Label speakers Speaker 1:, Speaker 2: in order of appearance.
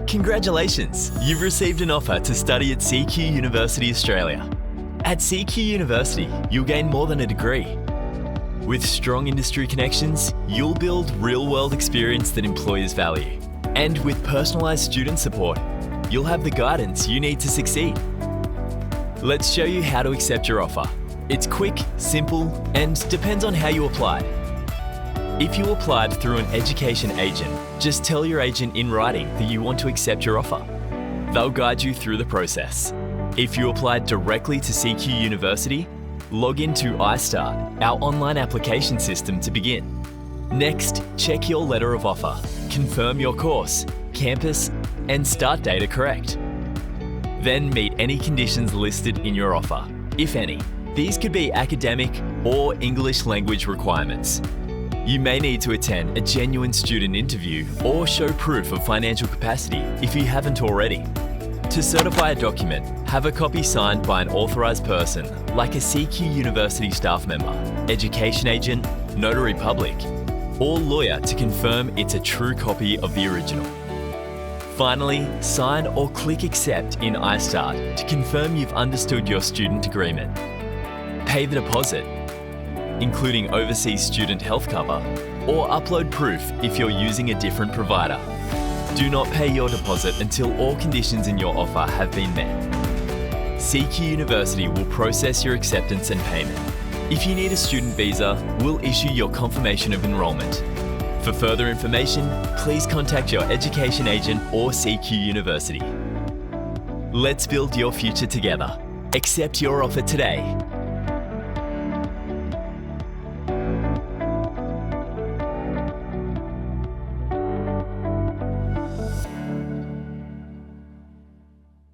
Speaker 1: Congratulations! You've received an offer to study at CQUniversity Australia. At CQUniversity, you'll gain more than a degree. With strong industry connections, you'll build real-world experience that employers value. And with personalised student support, you'll have the guidance you need to succeed. Let's show you how to accept your offer. It's quick, simple, and depends on how you applied. If you applied through an education agent, just tell your agent in writing that you want to accept your offer. They'll guide you through the process. If you applied directly to CQUniversity, log into iStart, our online application system, to begin. Next, check your letter of offer, confirm your course, campus, and start date are correct. Then meet any conditions listed in your offer, if any. These could be academic or English language requirements. You may need to attend a genuine student interview or show proof of financial capacity if you haven't already. To certify a document, have a copy signed by an authorised person like a CQUniversity staff member, education agent, notary public, or lawyer to confirm it's a true copy of the original. Finally, sign or click accept in iStart to confirm you've understood your student agreement. Pay the deposit, including overseas student health cover, or upload proof if you're using a different provider. Do not pay your deposit until all conditions in your offer have been met. CQUniversity will process your acceptance and payment. If you need a student visa, we'll issue your confirmation of enrolment. For further information, please contact your education agent or CQUniversity. Let's build your future together. Accept your offer today.